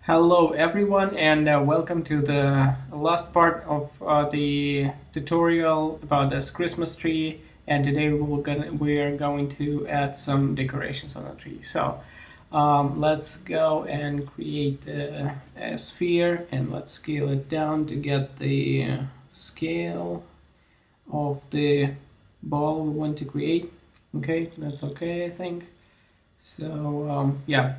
Hello everyone and welcome to the last part of the tutorial about this Christmas tree, and today we are going to add some decorations on the tree. So let's go and create a sphere, and let's scale it down to get the scale of the ball we want to create. Okay, that's okay, I think. So yeah,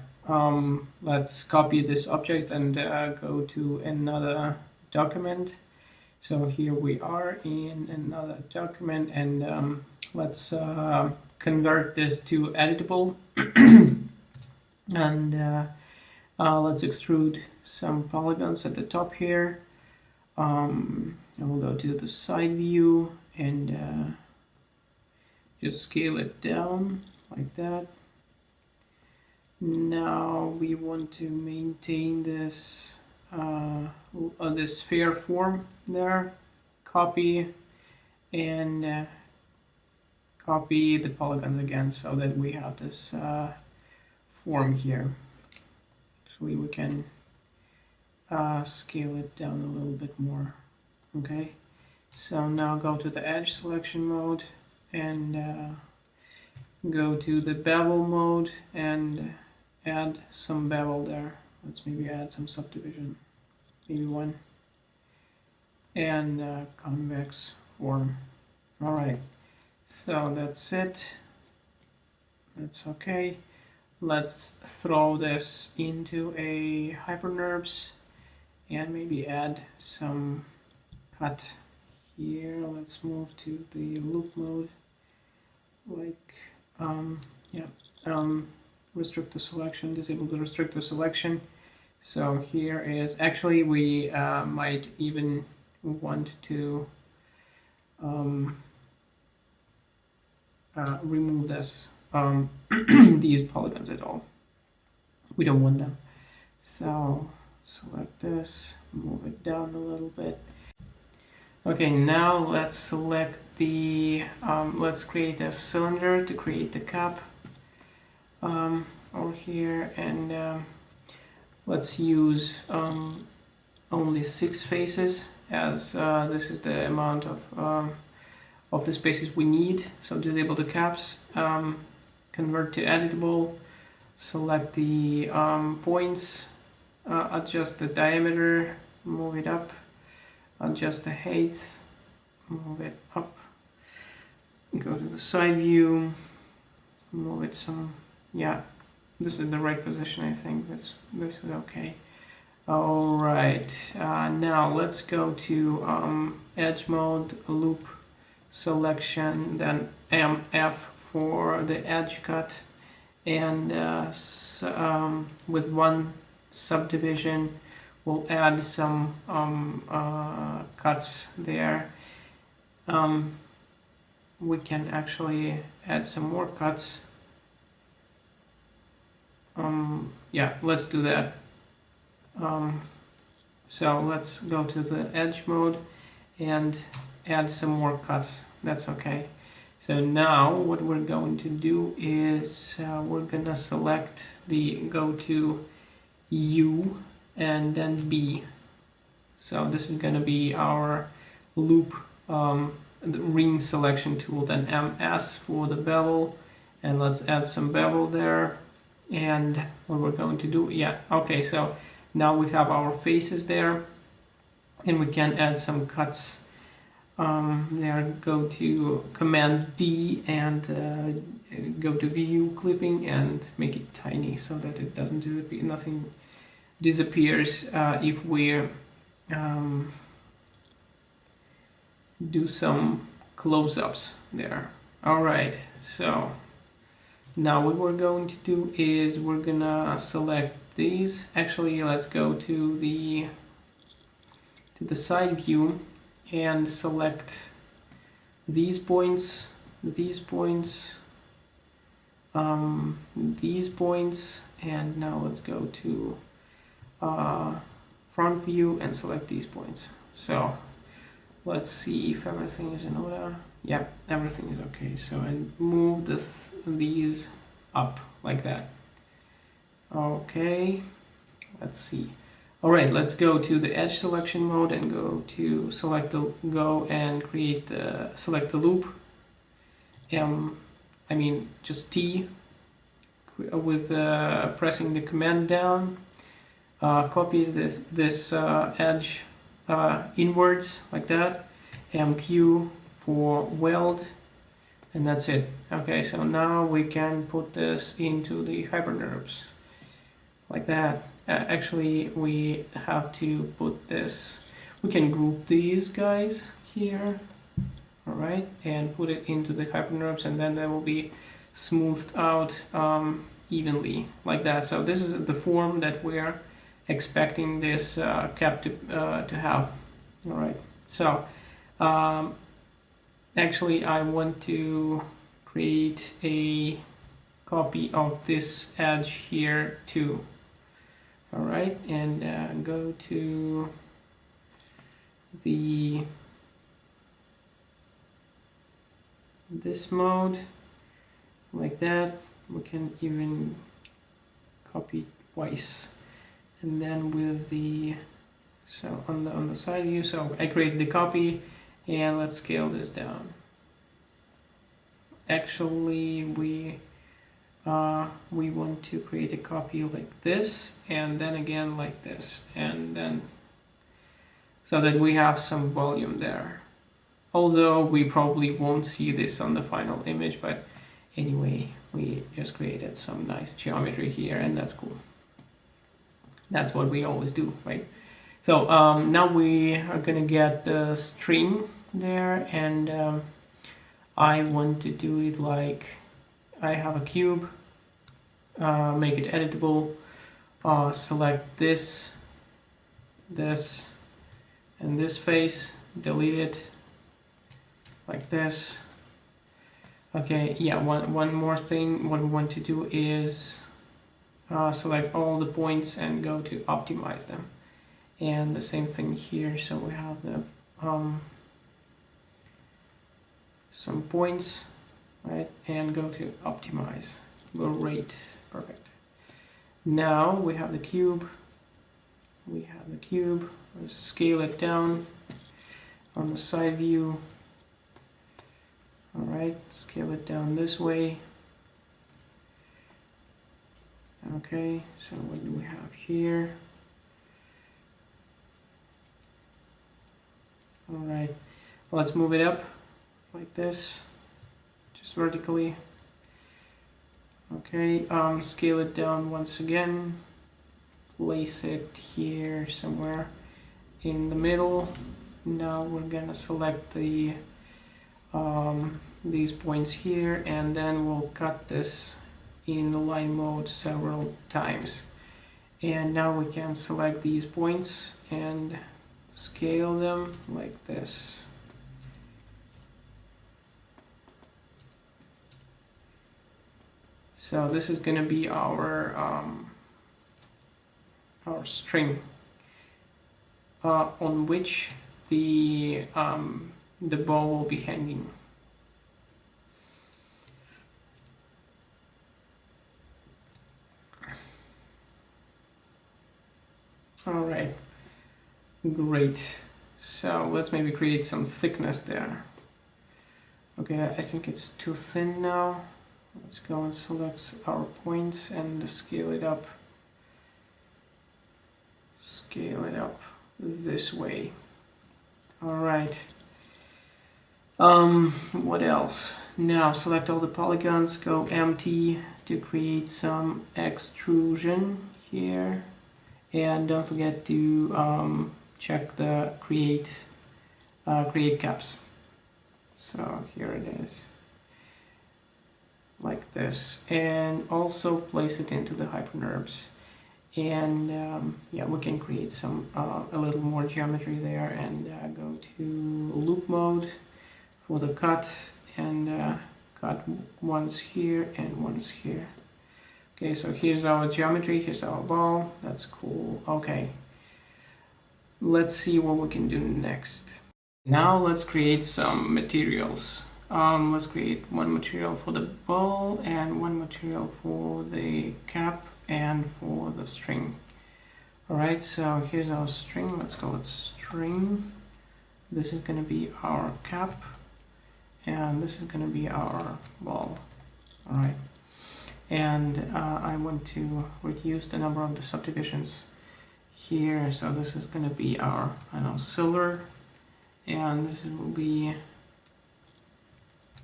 let's copy this object and go to another document. So here we are in another document, and let's convert this to editable. And let's extrude some polygons at the top here. And we'll go to the side view and just scale it down like that. Now we want to maintain this this sphere form there. Copy and copy the polygons again so that we have this form here. Actually, we can scale it down a little bit more. Okay, so now go to the edge selection mode and go to the bevel mode and add some bevel there. Let's maybe add some subdivision, maybe one, and convex form. All right, so that's it. That's okay. Let's throw this into a HyperNURBS and maybe add some cut here. Let's move to the loop mode, like yeah. Restrict the selection, disable the restrictor selection. So here is, actually we might even want to remove this these polygons at all. We don't want them. So select this, move it down a little bit. Okay, now let's select the let's create a cylinder to create the cap over here, and let's use only 6 faces, as this is the amount of the spaces we need. So disable the caps, convert to editable, select the points, adjust the diameter, move it up, adjust the height, move it up, go to the side view, move it some. Yeah, this is the right position. I think this is okay. All right, now let's go to edge mode, loop selection, then MF for the edge cut, and with one subdivision we'll add some cuts there. We can actually add some more cuts. Yeah, let's do that. So let's go to the edge mode and add some more cuts. That's okay. So now what we're going to do is we're gonna select go to U and then B. So this is gonna be our loop the ring selection tool. Then MS for the bevel, and let's add some bevel there. And what we're going to do, yeah, okay, so now we have our faces there, and we can add some cuts there. Go to Command D and go to View Clipping and make it tiny so that it doesn't disappear. Nothing disappears if we do some close-ups there. All right, so now what we're going to do is we're gonna select these. Actually, let's go to the side view and select these points, these points, these points, and now let's go to front view and select these points. So let's see if everything is in order. Yep, everything is okay. So and move these up like that. Okay, Let's see. All right, let's go to the edge selection mode and go to go and create select the loop. I mean just T with pressing the command down. Copy this edge inwards like that. MQ for weld, and that's it. Okay, so now we can put this into the HyperNURBS like that. Actually, we have to put this, we can group these guys here, all right, and put it into the HyperNURBS, and then they will be smoothed out evenly like that. So this is the form that we're expecting this cap to have. All right, so actually I want to create a copy of this edge here too. All right, and go to this mode like that. We can even copy twice, and then with the on the side view. So I created the copy, and let's scale this down. Actually, we want to create a copy like this, and then again like this, and then so that we have some volume there. Although we probably won't see this on the final image, but anyway, we just created some nice geometry here, and that's cool. That's what we always do, right? So now we are gonna get the string there, and I want to do it like I have a cube, make it editable, select this, and this face, delete it like this. Okay, yeah, one more thing. What we want to do is select all the points and go to optimize them, and the same thing here. So we have the some points, right, and go to optimize, go rate, perfect. Now we have the cube, let's scale it down on the side view. All right, scale it down this way. Okay, so what do we have here? All right, let's move it up like this, just vertically. Okay, scale it down once again, place it here somewhere in the middle. Now we're gonna select the these points here, and then we'll cut this in the line mode several times. And now we can select these points and scale them like this. So this is going to be our string on which the bow will be hanging. All right, great. So let's maybe create some thickness there. Okay, I think it's too thin now. Let's go and select our points and scale it up. Scale it up this way. All right. What else? Now select all the polygons, go empty to create some extrusion here. And don't forget to check the create caps. So here it is, like this, and also place it into the HyperNURBS. And yeah, we can create some a little more geometry there, and go to loop mode for the cut, and cut once here and once here. Okay, so here's our geometry, here's our ball, that's cool. Okay, let's see what we can do next. Now let's create some materials. Let's create one material for the ball and one material for the cap and for the string. Alright, so here's our string. Let's go with string. This is going to be our cap, and this is going to be our ball. Alright, and I want to reduce the number of the subdivisions here, so this is going to be our, I don't know, silver, and this will be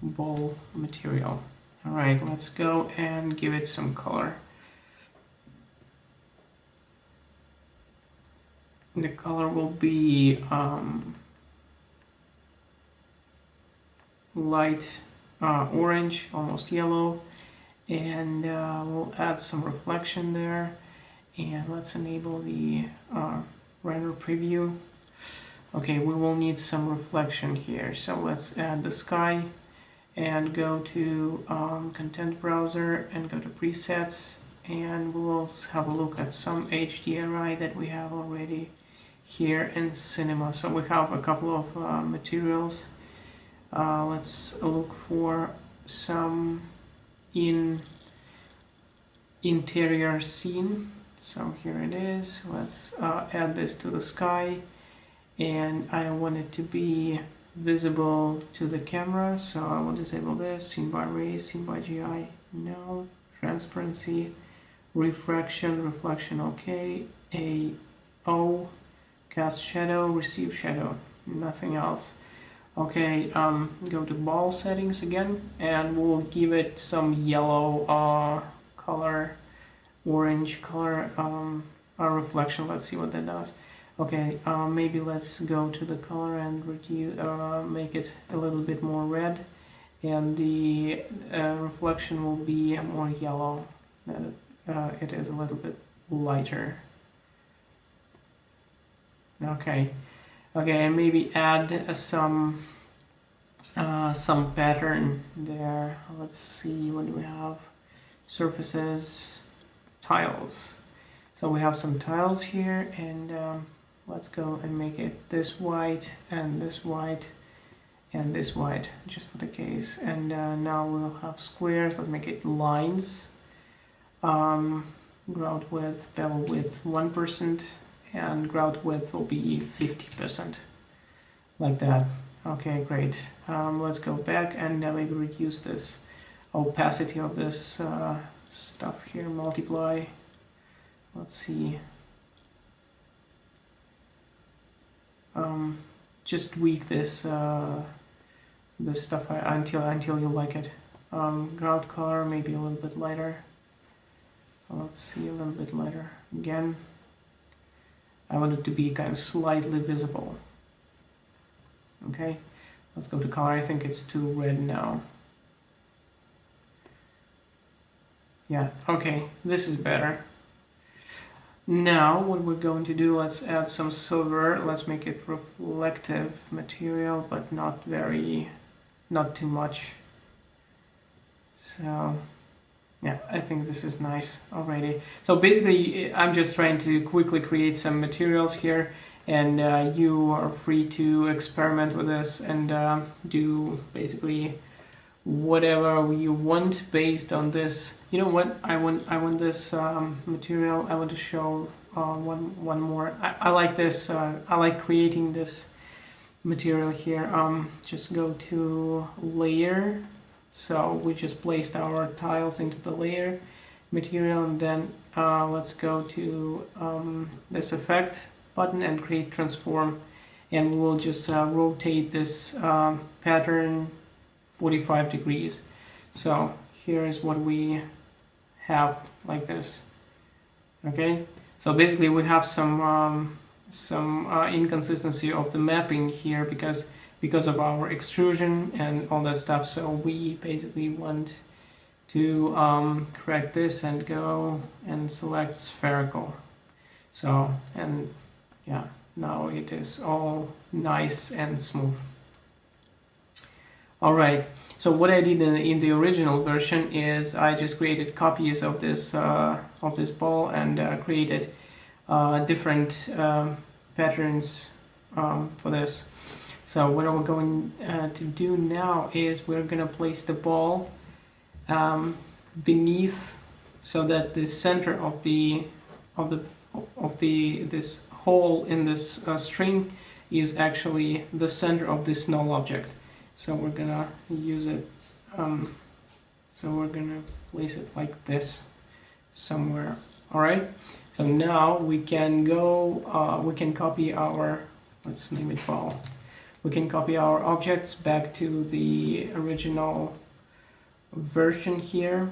ball material. Alright, let's go and give it some color. The color will be light orange, almost yellow, and we'll add some reflection there. And let's enable the render preview. Okay, we will need some reflection here, so let's add the sky and go to content browser and go to presets, and we'll have a look at some HDRI that we have already here in Cinema. So we have a couple of materials. Let's look for some in interior scene. So here it is. Let's add this to the sky, and I don't want it to be visible to the camera, so I will disable this. Scene by rays, scene by GI, no. Transparency, refraction, reflection, okay. AO, cast shadow, receive shadow, nothing else. Okay, go to ball settings again, and we'll give it some yellow color, orange color, reflection. Let's see what that does. Okay, maybe let's go to the color and reduce, make it a little bit more red, and the reflection will be more yellow. It is a little bit lighter. Okay, and maybe add some pattern there. Let's see, what do we have? Surfaces, tiles. So we have some tiles here, and let's go and make it this white and this white and this white, just for the case. And now we'll have squares. Let's make it lines. Grout width, bevel width 1%, and grout width will be 50%, like that. Okay, great. Let's go back and maybe reduce this opacity of this stuff here. Multiply. Let's see. Just tweak this this stuff until you like it. Grout color maybe a little bit lighter. Let's see, a little bit lighter again. I want it to be kind of slightly visible. Okay, let's go to color. I think it's too red now. Yeah, okay, this is better. Now what we're going to do, let's add some silver. Let's make it reflective material, but not too much. So yeah, I think this is nice already. So basically I'm just trying to quickly create some materials here, and you are free to experiment with this and do basically whatever you want based on this. You know what, I want this material. I want to show one more. I like this. I like creating this material here. Just go to layer. So we just placed our tiles into the layer material, and then let's go to this effect button and create transform, and we'll just rotate this pattern 45 degrees. So here is what we have, like this. Okay, so basically we have some inconsistency of the mapping here because of our extrusion and all that stuff. So we basically want to correct this and go and select spherical. So, and yeah, now it is all nice and smooth. All right, so what I did in the original version is I just created copies of this ball and created different patterns for this. So what we're going to do now is we're going to place the ball beneath, so that the center of the of this hole in this string is actually the center of this null object. So we're gonna use it. So we're gonna place it like this somewhere. All right. So now we can go. We can copy our. Let's name it ball. We can copy our objects back to the original version here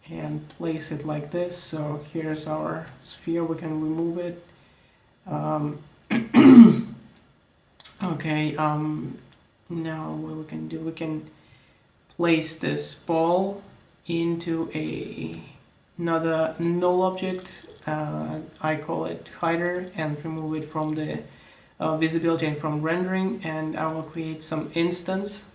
and place it like this. So here's our sphere. We can remove it. Okay. Now what we can do, we can place this ball into another null object. I call it hider, and remove it from the visibility and from rendering, and I will create some instance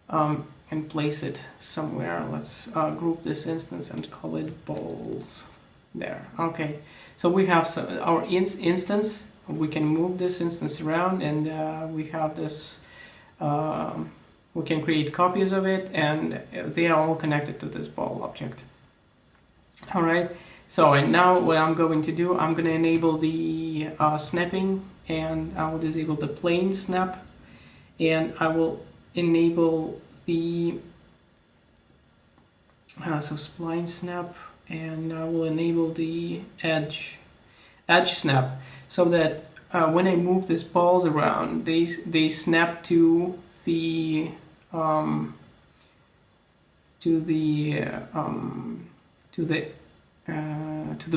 and place it somewhere. Let's group this instance and call it balls. There. Okay, so we have our instance. We can move this instance around, and we have this. We can create copies of it, and they are all connected to this ball object. All right. So and now what I'm going to do, I'm going to enable the snapping, and I will disable the plane snap, and I will enable the so spline snap, and I will enable the edge snap, so that when I move these balls around, they snap to the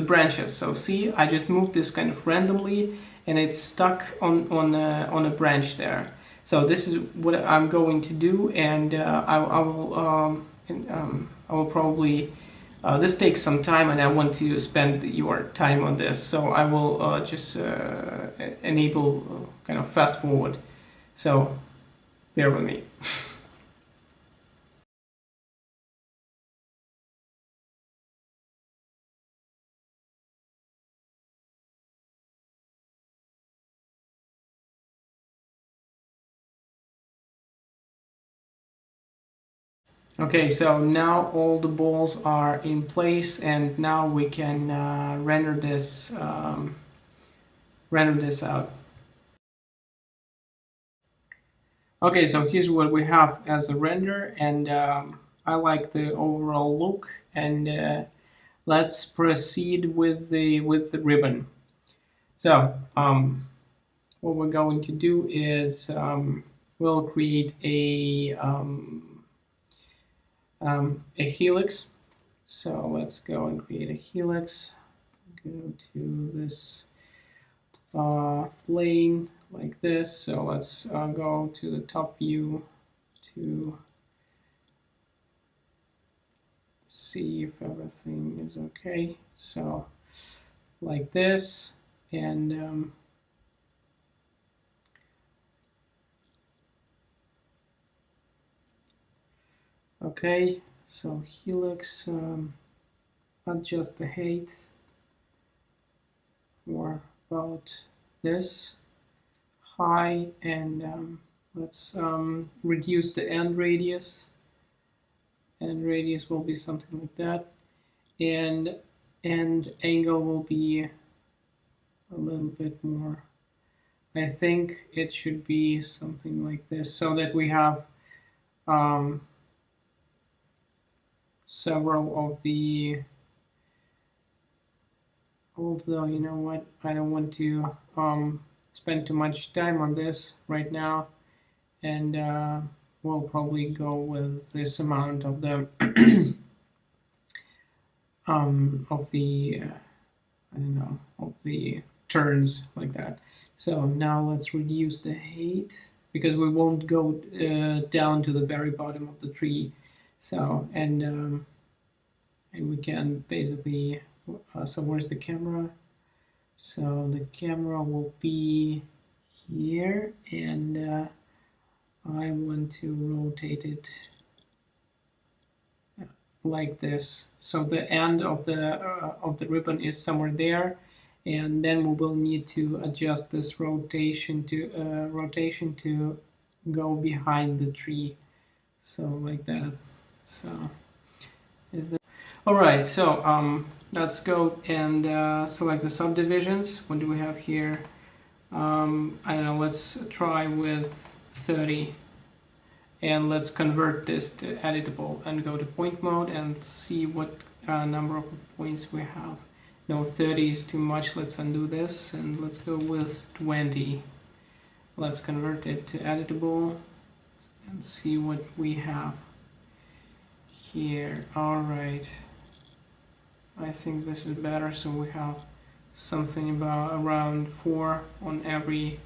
branches. So see, I just moved this kind of randomly, and it's stuck on a branch there. So this is what I'm going to do, and I will probably this takes some time, and I want to spend your time on this, so I will just enable kind of fast forward. So bear with me. Okay, so now all the balls are in place, and now we can render this out. Okay, so here's what we have as a render, and I like the overall look. And let's proceed with the ribbon. So what we're going to do is we'll create a helix. So let's go and create a helix. Go to this plane like this. So let's go to the top view to see if everything is okay. So like this, and okay, so helix, adjust the height for about this high, and let's reduce the end radius. End radius will be something like that, and angle will be a little bit more. I think it should be something like this, so that we have several of the, although you know what, I don't want to spend too much time on this right now, and we'll probably go with this amount of the I don't know, of the turns like that. So now let's reduce the height, because we won't go down to the very bottom of the tree. So and we can basically so where's the camera? So the camera will be here, and I want to rotate it like this. So the end of the ribbon is somewhere there, and then we will need to adjust this rotation to go behind the tree. So like that. So is the all right. So let's go and select the subdivisions. What do we have here? I don't know, let's try with 30. And let's convert this to editable and go to point mode and see what number of points we have. No, 30 is too much. Let's undo this and let's go with 20. Let's convert it to editable and see what we have here. All right. I think this is better. So we have something about around 4 on every